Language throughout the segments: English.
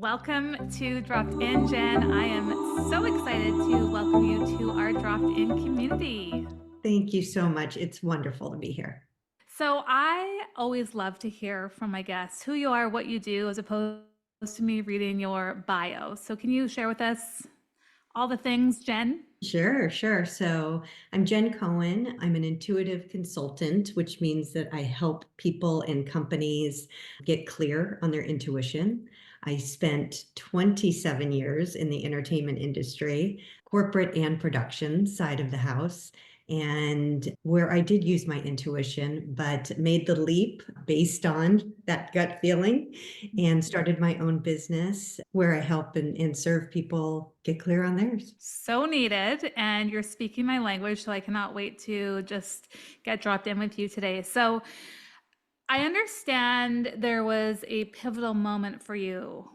Welcome to Dropped In, Jen. I am so excited to welcome you to our Dropped In community. Thank you so much. It's wonderful to be here. So, I always love to hear from my guests who you are, what you do, as opposed to me reading your bio. So, can you share with us all the things, Jen? Sure. So I'm Jen Cohen. I'm an intuitive consultant, which means that I help people and companies get clear on their intuition. I spent 27 years in the entertainment industry, corporate and production side of the house, and where I did use my intuition, but made the leap based on that gut feeling and started my own business where I help and serve people get clear on theirs. So needed, and you're speaking my language, so I cannot wait to just get dropped in with you today. So, I understand there was a pivotal moment for you.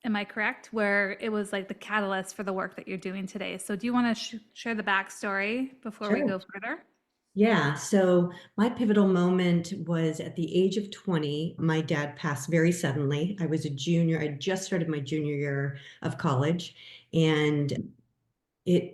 Am I correct? Where it was like the catalyst for the work that you're doing today. So, do you want to share the backstory before we Sure. go further? Yeah. So my pivotal moment was at the age of 20. My dad passed very suddenly. I was a junior. I just started my junior year of college, and it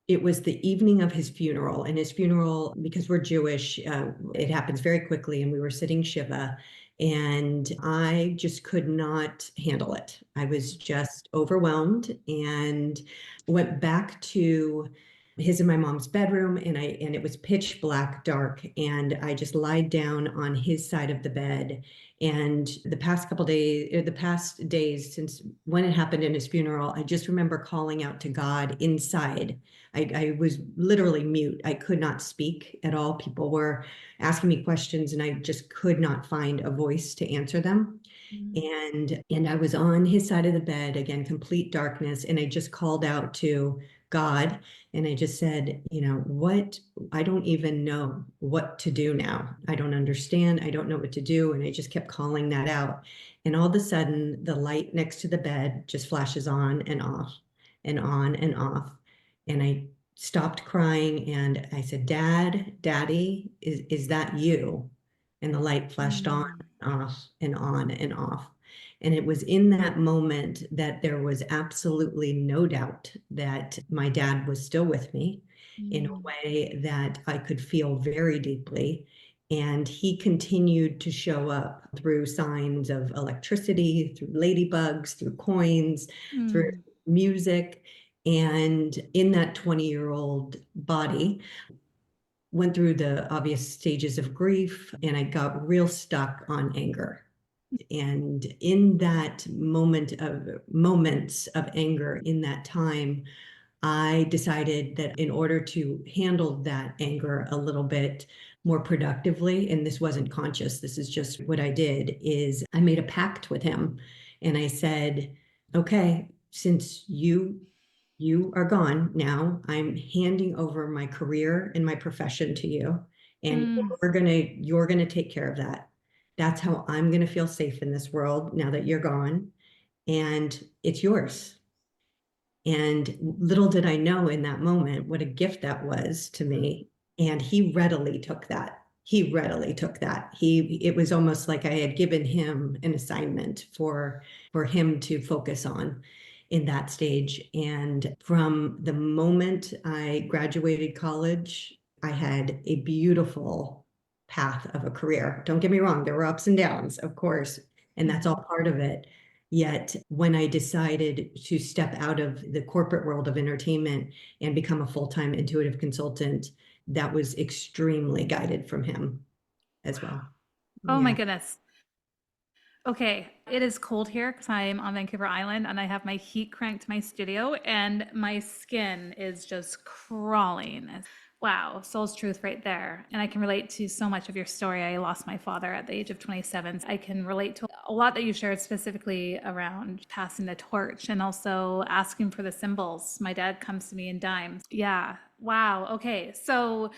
it was the evening of his funeral. And his funeral, because we're Jewish, it happens very quickly. And we were sitting Shiva, and I just could not handle it. I was just overwhelmed and went back to his and my mom's bedroom, and it was pitch black dark, and I just lied down on his side of the bed. And the past days since when it happened in his funeral, I just remember calling out to God inside. I was literally mute. I could not speak at all. People were asking me questions, and I just could not find a voice to answer them. And I was on his side of the bed again, complete darkness, and I just called out to God, and I just said, what? I don't even know what to do now. I don't understand. I don't know what to do. And I just kept calling that out. And all of a sudden, the light next to the bed just flashes on and off and on and off. And I stopped crying and I said, Dad, Daddy, is that you? And the light flashed on Mm, and off and on and off. And it was in that moment that there was absolutely no doubt that my dad was still with me in a mm, way that I could feel very deeply. And he continued to show up through signs of electricity, through ladybugs, through coins, through mm. music. And in that 20-year-old body, went through the obvious stages of grief, and I got real stuck on anger. And in that moments of anger in that time, I decided that in order to handle that anger a little bit more productively, and this wasn't conscious, this is just what I did, is I made a pact with him. And I said, okay, since you are gone now, I'm handing over my career and my profession to you, and Mm. you're gonna take care of that. That's how I'm gonna feel safe in this world now that you're gone, and it's yours. And little did I know in that moment what a gift that was to me. And he readily took that. He readily took that. It was almost like I had given him an assignment for him to focus on in that stage. And from the moment I graduated college, I had a beautiful path of a career. Don't get me wrong, there were ups and downs, of course, and that's all part of it. Yet, when I decided to step out of the corporate world of entertainment and become a full-time intuitive consultant, that was extremely guided from him as well. Oh my Yeah. goodness. Okay, it is cold here because I'm on Vancouver Island and I have my heat cranked to my studio and my skin is just crawling. Wow, soul's truth right there. And I can relate to so much of your story. I lost my father at the age of 27. I can relate to a lot that you shared specifically around passing the torch and also asking for the symbols. My dad comes to me in dimes. Yeah, wow. Okay, so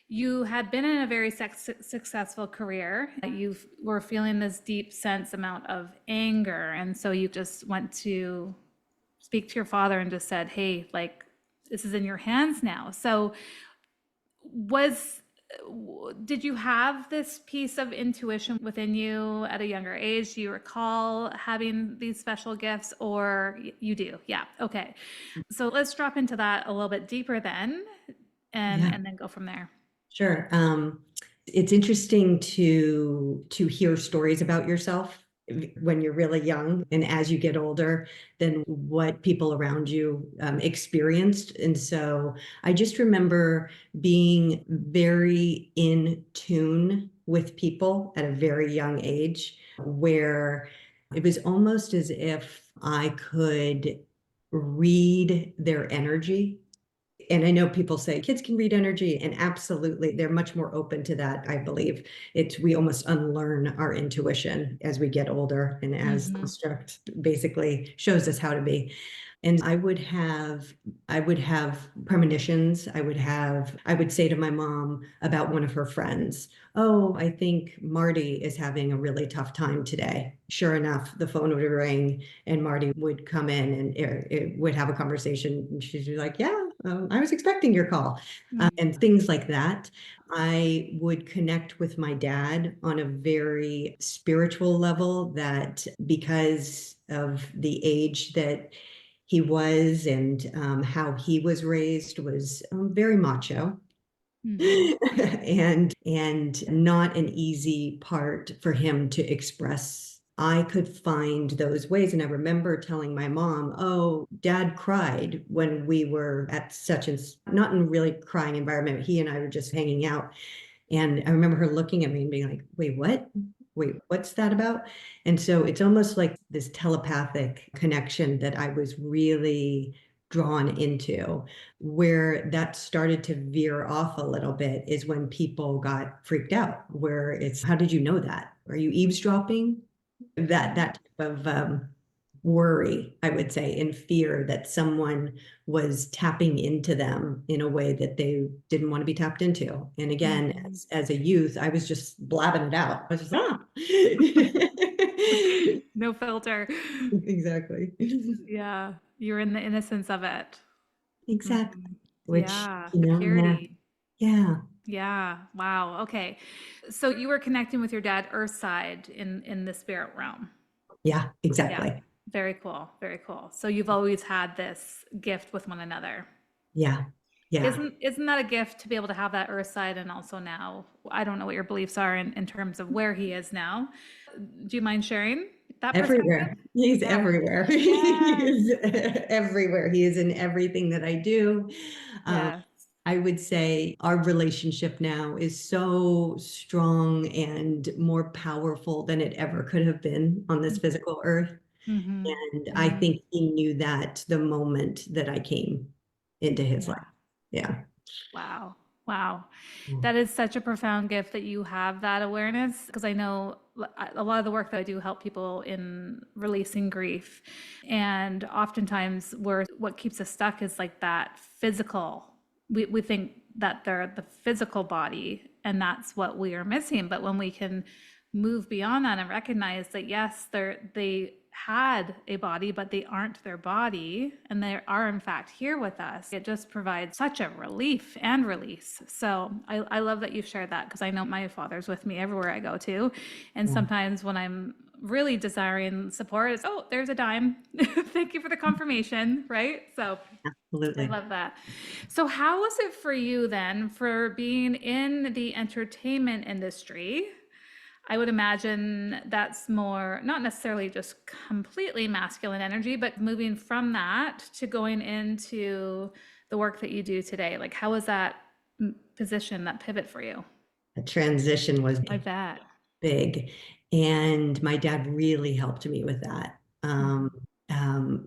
you had been in a very successful career. You were feeling this deep sense amount of anger. And so you just went to speak to your father and just said, hey, like, this is in your hands now. So was Did you have this piece of intuition within you at a younger age? Do you recall having these special gifts, or you do? Yeah. Okay. So let's drop into that a little bit deeper then, and Yeah. then go from there. Sure. It's interesting to hear stories about yourself when you're really young, and as you get older, than what people around you experienced. And so I just remember being very in tune with people at a very young age, where it was almost as if I could read their energy. And I know people say kids can read energy, and absolutely, they're much more open to that, I believe. It's we almost unlearn our intuition as we get older and as Mm-hmm. construct basically shows us how to be. And I would have premonitions. I would say to my mom about one of her friends, "Oh, I think Marty is having a really tough time today." Sure enough, the phone would ring and Marty would come in, and it would have a conversation. And she'd be like, "Yeah, I was expecting your call," and things like that. I would connect with my dad on a very spiritual level, that because of the age that he was, and how he was raised was very macho. Mm-hmm. And not an easy part for him to express. I could find those ways. And I remember telling my mom, "Oh, dad cried when we were at such and not in really crying environment. He and I were just hanging out." And I remember her looking at me and being like, "Wait, what? Wait, what's that about?" And so it's almost like this telepathic connection that I was really drawn into. Where that started to veer off a little bit is when people got freaked out, where it's, "How did you know that? Are you eavesdropping?" That type of worry, I would say, and fear that someone was tapping into them in a way that they didn't want to be tapped into. And again, Mm-hmm. as a youth, I was just blabbing it out. I was just, ah. No filter. Exactly. Yeah, you're in the innocence of it. Exactly. Mhm. Which, Yeah, you the know, now, purity. yeah, Yeah. Wow. Okay. So you were connecting with your dad, Earth side, in the spirit realm. yeah, Yeah. exactly. Very cool. Very cool. So you've always had this gift with one another. Yeah, yeah. Isn't that a gift to be able to have that Earth side, and also now, I don't know what your beliefs are in terms of where he is now. Do you mind sharing that perspective? Everywhere. He's Yeah. everywhere. He Yes. is everywhere. He is in everything that I do. Um, Yes. I would say our relationship now is so strong and more powerful than it ever could have been on this physical earth. Mm-hmm. And I Mm-hmm. think he knew that the moment that I came into his life. Yeah. Yeah. Wow. Wow. That is such a profound gift that you have that awareness, because I know a lot of the work that I do help people in releasing grief. And oftentimes what keeps us stuck is like that physical. We think that they're the physical body and that's what we are missing. But when we can move beyond that and recognize that yes, they had a body, but they aren't their body, and they are in fact here with us. It just provides such a relief and release. So I love that you've shared that, because I know my father's with me everywhere I go to. And Yeah, sometimes when I'm really desiring support, it's, oh, there's a dime. Thank you for the confirmation, right? So I absolutely. love that. So, how was it for you then, for being in the entertainment industry? I would imagine that's more, not necessarily just completely masculine energy, but moving from that to going into the work that you do today. Like, how was that position, that pivot for you? The transition was I bet. big. And my dad really helped me with that. Mhm.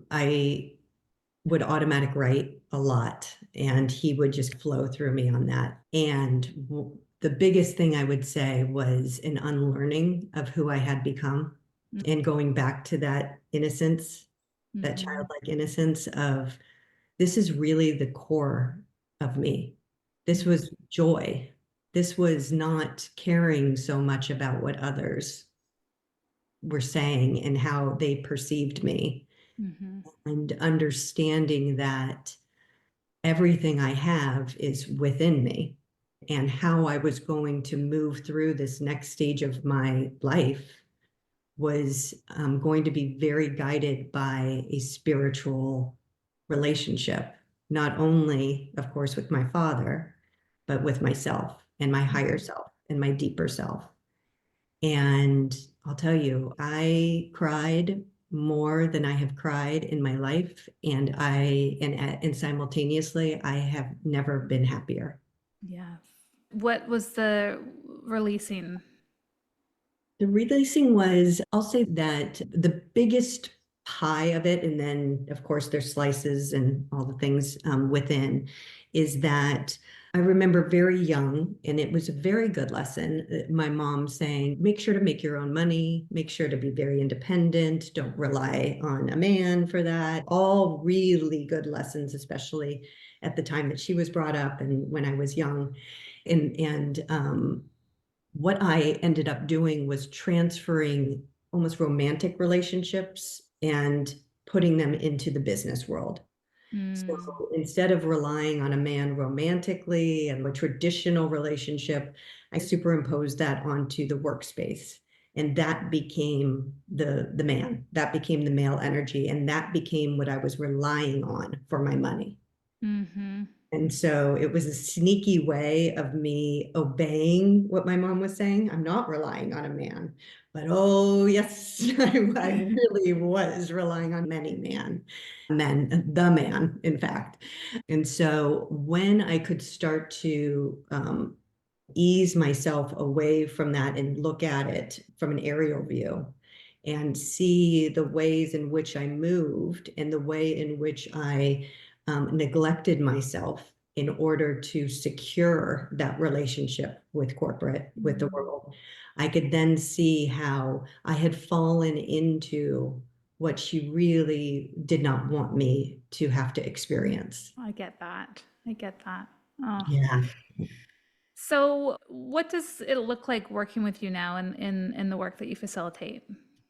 I would automatic write a lot, and he would just flow through me on that. And the biggest thing I would say was an unlearning of who I had become, and going back to that innocence, that Mhm. childlike innocence of, this is really the core of me. This Mhm. was joy. This was not caring so much about what others were saying and how they perceived me, Mhm. and understanding that everything I have is within me. and how I was going to move through this next stage of my life was going to be very guided by a spiritual relationship, not only, of course, with my father, but with myself and my higher Mhm. self and my deeper self. And I'll tell you, I cried more than I have cried in my life, and simultaneously, I have never been happier. Yes. What was the releasing? The releasing was, I'll say that the biggest pie of it, and then of course there's slices and all the things within, is that I remember very young, and it was a very good lesson. My mom saying, make sure to make your own money, make sure to be very independent, don't rely on a man for that. All really good lessons, especially at the time that she was brought up and when I was young. And what I ended up doing was transferring almost romantic relationships and putting them into the business world. So Mm, instead of relying on a man romantically and a traditional relationship, I superimposed that onto the workspace. And that became the man. That became the male energy. And that became what I was relying on for my money. mm-hmm. And so it was a sneaky way of me obeying what my mom was saying. I'm not relying on a man, but oh, yes, I really was relying on the man, in fact. And so when I could start to ease myself away from that and look at it from an aerial view and see the ways in which I moved and the way in which I neglected myself in order to secure that relationship with corporate, with the Mm, world. I could then see how I had fallen into what she really did not want me to have to experience. I get that. I get that. Oh. Yeah. So, what does it look like working with you now in the work that you facilitate?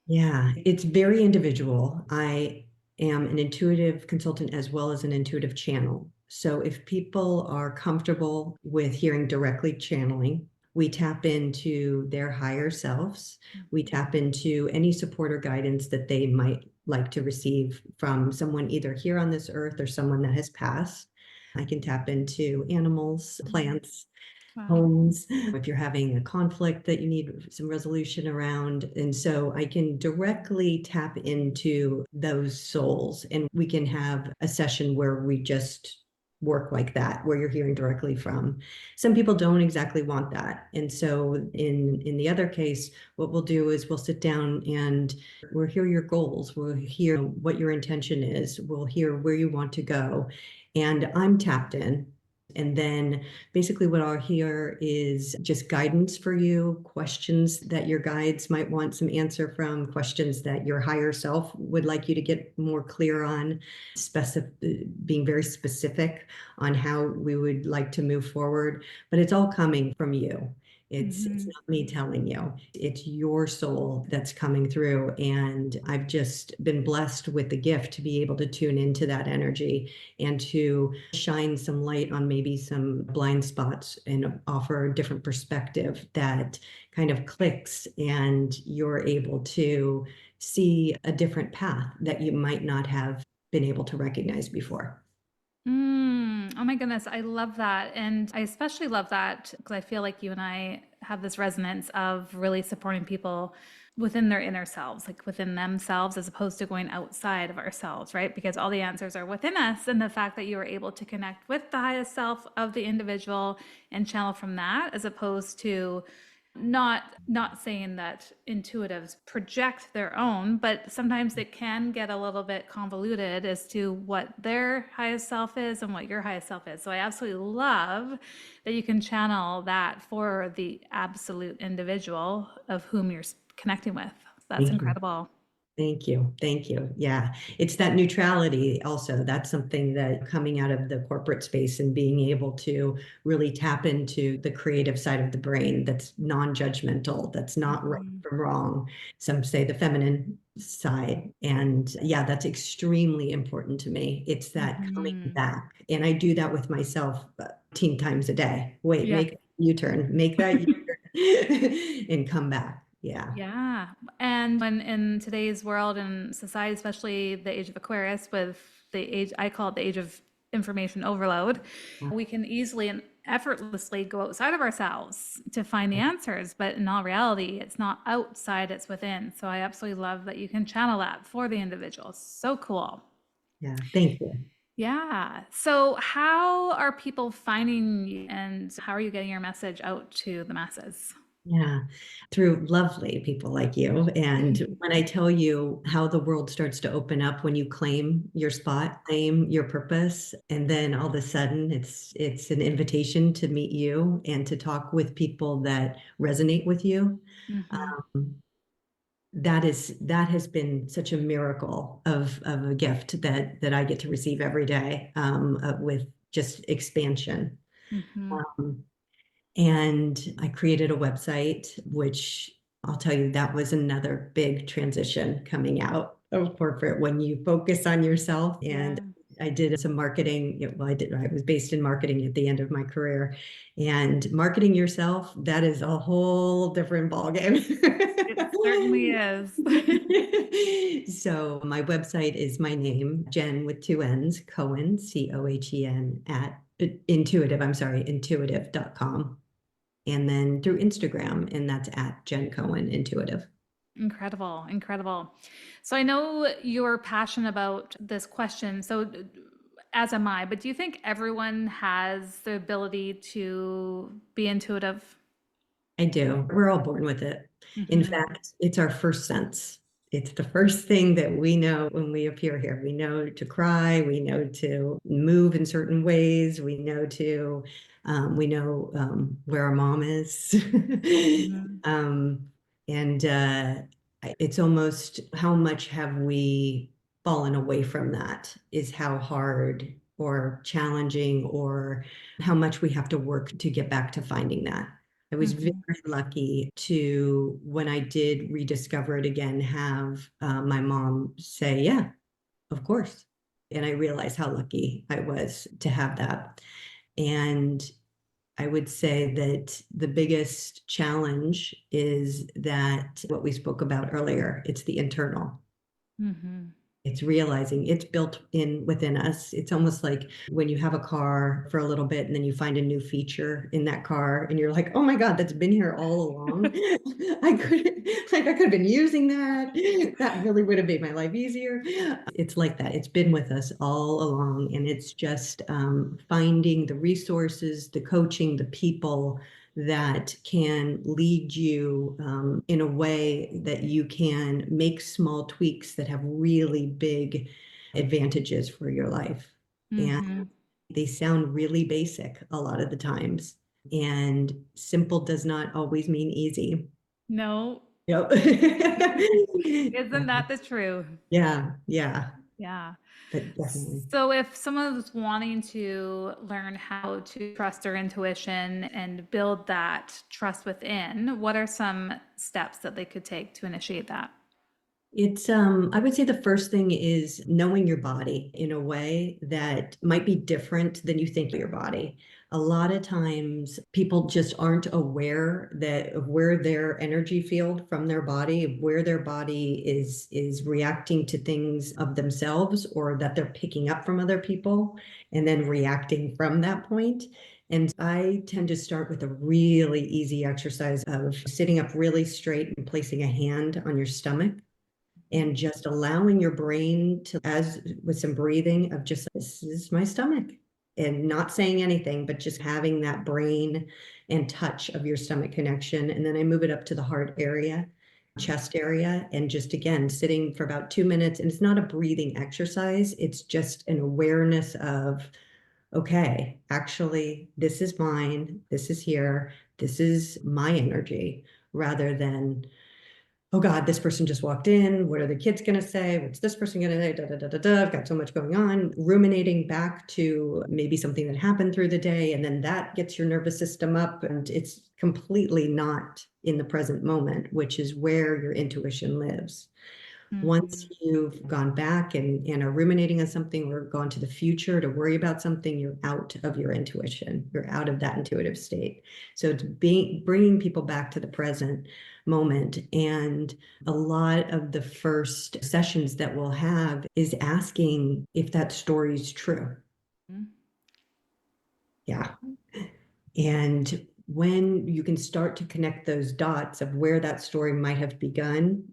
Yeah, it's very individual. I am an intuitive consultant as well as an intuitive channel. So if people are comfortable with hearing directly channeling, we tap into their higher selves. We tap into any support or guidance that they might like to receive from someone either here on this earth or someone that has passed. I can tap into animals, Mhm. plants, Wow. homes, if you're having a conflict that you need some resolution around. And so I can directly tap into those souls, and we can have a session where we just work like that, where you're hearing directly from. Some people don't exactly want that. And so in the other case, what we'll do is we'll sit down and we'll hear your goals, we'll hear what your intention is, we'll hear where you want to go. And I'm tapped in. And then basically, what I'll hear is just guidance for you, questions that your guides might want some answer from, questions that your higher self would like you to get more clear on, being very specific on how we would like to move forward. But it's all coming from you. It's Hmm. not me telling you. It's your soul that's coming through. And I've just been blessed with the gift to be able to tune into that energy and to shine some light on maybe some blind spots and offer a different perspective that kind of clicks, and you're able to see a different path that you might not have been able to recognize before. Oh my goodness, I love that. And I especially love that because I feel like you and I have this resonance of really supporting people within their inner selves, like within themselves, as opposed to going outside of ourselves, right? Because all the answers are within us. And the fact that you are able to connect with the highest self of the individual and channel from that, as opposed to not saying that intuitives project their own, but sometimes it can get a little bit convoluted as to what their highest self is and what your highest self is. So I absolutely love that you can channel that for the absolute individual of whom you're connecting with. That's Thank you. incredible. Thank you. Thank you. Yeah. It's that neutrality also. That's something that coming out of the corporate space and being able to really tap into the creative side of the brain that's non-judgmental, that's not right Mhm. from wrong. Some say the feminine side. And yeah, that's extremely important to me. It's that coming Mhm. back. And I do that with myself 10 times a day. Wait, Yeah. make U-turn, make that U-turn and come back. Yeah. Yeah. And when in today's world and society, especially the age of Aquarius, with the age, I call it the age of information overload, we can easily and effortlessly go outside of ourselves to find the answers. But in all reality, it's not outside, it's within. So I absolutely love that you can channel that for the individual. So cool. Yeah. Thank you. Yeah. So how are people finding you and how are you getting your message out to the masses? Yeah, through lovely people like you. And when I tell you how the world starts to open up when you claim your spot, claim your purpose, and then all of a sudden it's an invitation to meet you and to talk with people that resonate with you. Mm-hmm. Um, that has been such a miracle of a gift that I get to receive every day, with just expansion. Mm-hmm. Um, and I created a website, which I'll tell you, that was another big transition coming out of corporate when you focus on yourself. And Yeah. I did some marketing. Well, I was based in marketing at the end of my career. And marketing yourself, that is a whole different ballgame. It certainly is. So my website is my name, Jen with two N's, Cohen, Cohen, at intuitive.com. And then through Instagram, and that's at Jen Cohen Intuitive. Incredible, incredible. So I know you're passionate about this question. So as am I, but do you think everyone has the ability to be intuitive? I do. We're all born with it. In Mm-hmm. fact, it's our first sense. It's the first thing that we know when we appear here. We know to cry. We know to move in certain ways. We know where our mom is. Mm-hmm. um, and it's almost how much have we fallen away from that is how hard or challenging or how much we have to work to get back to finding that. I was very Mm-hmm. lucky to, when I did rediscover it again, have my mom say, yeah, of course. And I realized how lucky I was to have that. And I would say that the biggest challenge is that what we spoke about earlier, it's the internal. Mm-hmm. It's realizing it's built in within us. It's almost like when you have a car for a little bit and then you find a new feature in that car and you're like, oh my God, that's been here all along. I could have been using that. That really would have made my life easier. It's like that. It's been with us all along. And it's just finding the resources, the coaching, the people that can lead you in a way that you can make small tweaks that have really big advantages for your life. And Mm-hmm. they sound really basic a lot of the times. And simple does not always mean easy. No, Yep. isn't that the truth? Yeah, yeah, Yeah. but definitely. So if someone was wanting to learn how to trust their intuition and build that trust within, what are some steps that they could take to initiate that? It's I would say the first thing is knowing your body in a way that might be different than you think of your body. A lot of times people just aren't aware that of where their energy field from their body, of where their body is reacting to things of themselves or that they're picking up from other people and then reacting from that point. And I tend to start with a really easy exercise of sitting up really straight and placing a hand on your stomach and just allowing your brain to, as with some breathing of just, this is my stomach, and not saying anything, but just having that brain and touch of your stomach connection. And then I move it up to the heart area, chest area, and just again, sitting for about 2 minutes. And it's not a breathing exercise, it's just an awareness of, okay, actually, this is mine, this is here, this is my energy, rather than, oh God, this person just walked in. What are the kids going to say? What's this person going to say? Da, da, da, da, da. I've got so much going on. Ruminating back to maybe something that happened through the day. And then that gets your nervous system up. And it's completely not in the present moment, which is where your intuition lives. Once Mhm. you've gone back and are ruminating on something or gone to the future to worry about something, you're out of your intuition. You're out of that intuitive state. So it's bringing people back to the present moment. And a lot of the first sessions that we'll have is asking if that story is true. Yeah. And when you can start to connect those dots of where that story might have begun,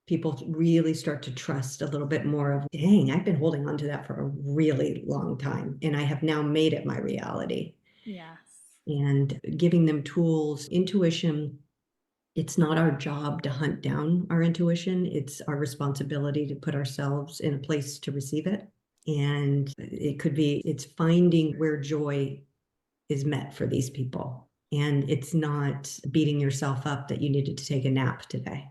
people really start to trust a little bit more of, dang, I've been holding on to that for a really long time, and I have now made it my reality. Yes. And giving them tools, intuition, it's not our job to hunt down our intuition. It's our responsibility to put ourselves in a place to receive it. And it could be, it's finding where joy is met for these people. And it's not beating yourself up that you needed to take a nap today.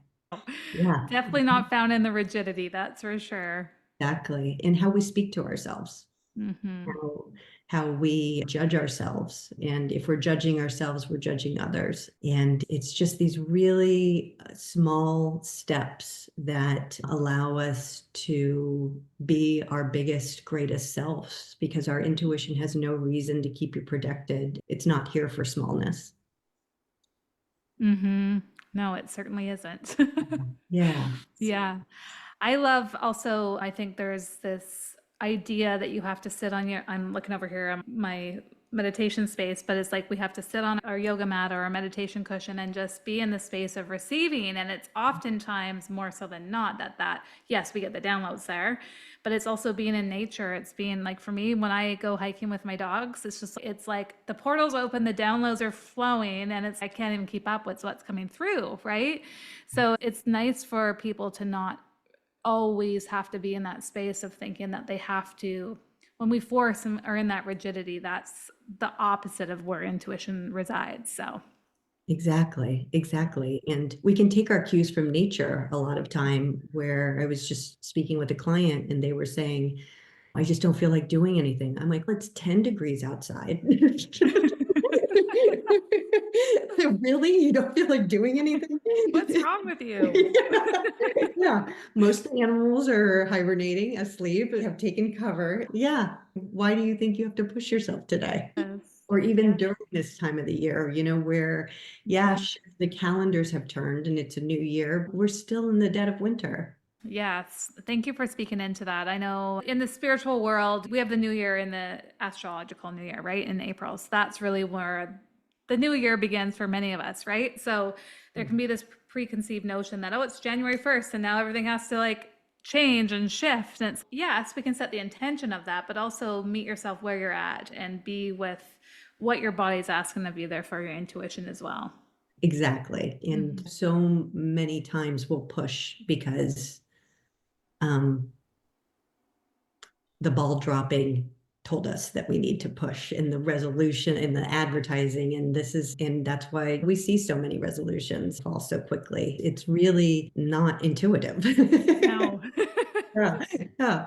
Yeah, Definitely not found in the rigidity, that's for sure. exactly. And how we speak to ourselves, Mhm. how, how we judge ourselves. And if we're judging ourselves, we're judging others. And it's just these really small steps that allow us to be our biggest, greatest selves because our intuition has no reason to keep you protected. It's not here for smallness. Mhm. No, it certainly isn't. Yeah. Yeah. I love also, I think there's this idea that you have to sit on your, I'm looking over here on my meditation space, but it's like we have to sit on our yoga mat or our meditation cushion and just be in the space of receiving. And it's oftentimes more so than not that, yes, we get the downloads there, but it's also being in nature. It's being like for me, when I go hiking with my dogs, it's just, it's like the portal's open, the downloads are flowing, and it's, I can't even keep up with what's coming through, right? So it's nice for people to not always have to be in that space of thinking that they have to, when we force and are in that rigidity, that's the opposite of where intuition resides. So Exactly, exactly. And we can take our cues from nature a lot of time where I was just speaking with a client and they were saying, I just don't feel like doing anything. I'm like, it's 10 degrees outside. Really? You don't feel like doing anything? what's wrong with you? Yeah, most animals are hibernating, asleep, have taken cover. Yeah. Why do you think you have to push yourself today? Yes. Or even Yeah. during this time of the year, where, yeah, sure, the calendars have turned and it's a new year, but we're still in the dead of winter. Yes, thank you for speaking into that. I know in the spiritual world, we have the new year in the astrological new year, right? In April. So that's really where the new year begins for many of us, right? So there can be this preconceived notion that, oh, it's January 1st and now everything has to like change and shift. And it's, yes, we can set the intention of that, but also meet yourself where you're at and be with what your body's asking of you there for your intuition as well. Exactly. And so many times we'll push because um, the ball dropping told us that we need to push in the resolution in the advertising and that's why we see so many resolutions fall so quickly. It's really not intuitive. No. Yeah, yeah.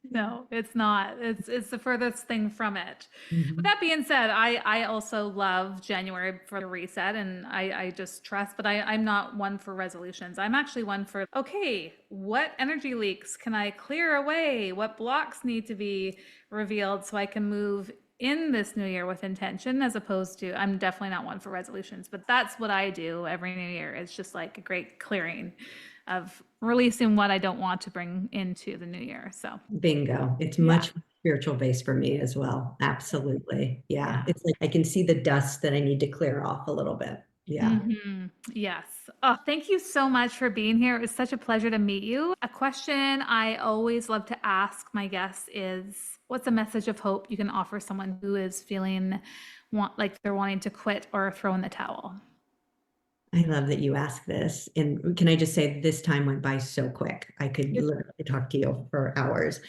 No, it's not. It's the furthest thing from it. With Mhm. that being said, I also love January for the reset and I just trust, but I'm not one for resolutions. I'm actually one for, okay, what energy leaks can I clear away? What blocks need to be revealed so I can move in this new year with intention as opposed to, I'm definitely not one for resolutions, but that's what I do every new year. It's just like a great clearing of releasing what I don't want to bring into the new year. So, Bingo. It's yeah. much spiritual based for me as well. Absolutely. Yeah. Yeah. It's like I can see the dust that I need to clear off a little bit. Yeah. Yes. Oh, thank you so much for being here. It was such a pleasure to meet you. A question I always love to ask my guests is what's a message of hope you can offer someone who is feeling like they're wanting to quit or throw in the towel? I love that you asked this. And can I just say this time went by so quick. I could It- literally talk to you for hours.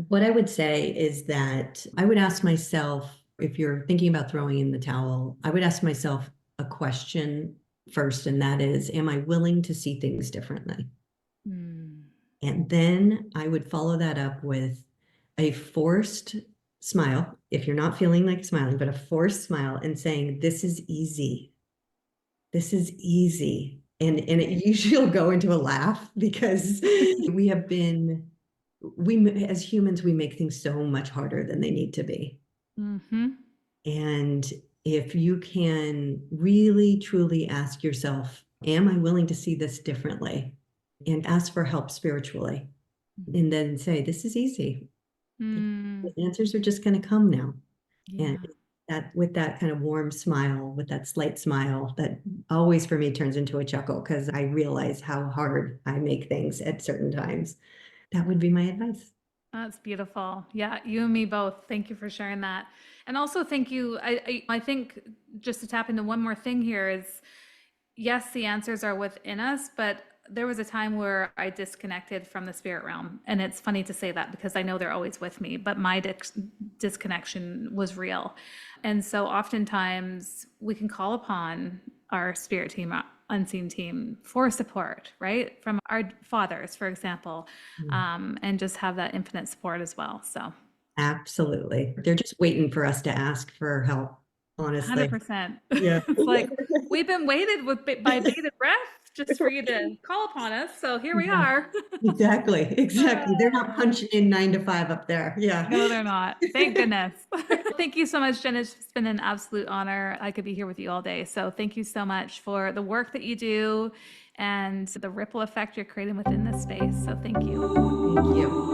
What I would say is that I would ask myself, if you're thinking about throwing in the towel, I would ask myself a question first, and that is, am I willing to see things differently? Hmm. And then I would follow that up with a forced smile, if you're not feeling like smiling, but a forced smile and saying, this is easy. This is easy. And it usually will go into a laugh because we have been, we as humans, we make things so much harder than they need to be. Mm-hmm. And if you can really truly ask yourself, am I willing to see this differently? And ask for help spiritually. And then say, this is easy. Mm, The answers are just going to come now. And yeah. that with that kind of warm smile, with that slight smile, that always for me turns into a chuckle because I realize how hard I make things at certain times. That would be my advice. That's beautiful. Yeah, you and me both. Thank you for sharing that. And also thank you. I think just to tap into one more thing here is yes, the answers are within us, but there was a time where I disconnected from the spirit realm. And it's funny to say that because I know they're always with me, but my disconnection was real. And so oftentimes we can call upon our spirit team, unseen team for support, right? From our fathers, for example, and just have that infinite support as well. So Absolutely. They're just waiting for us to ask for help, honestly. 100%. Yeah. It's like we've been waited with by bated breath just for you to call upon us. So here we are. Exactly. Exactly. They're not punching in 9 to 5 up there. Yeah. No, they're not. Thank goodness. Thank you so much, Jen. It's been an absolute honor. I could be here with you all day. So thank you so much for the work that you do and the ripple effect you're creating within this space. So thank you. Thank you.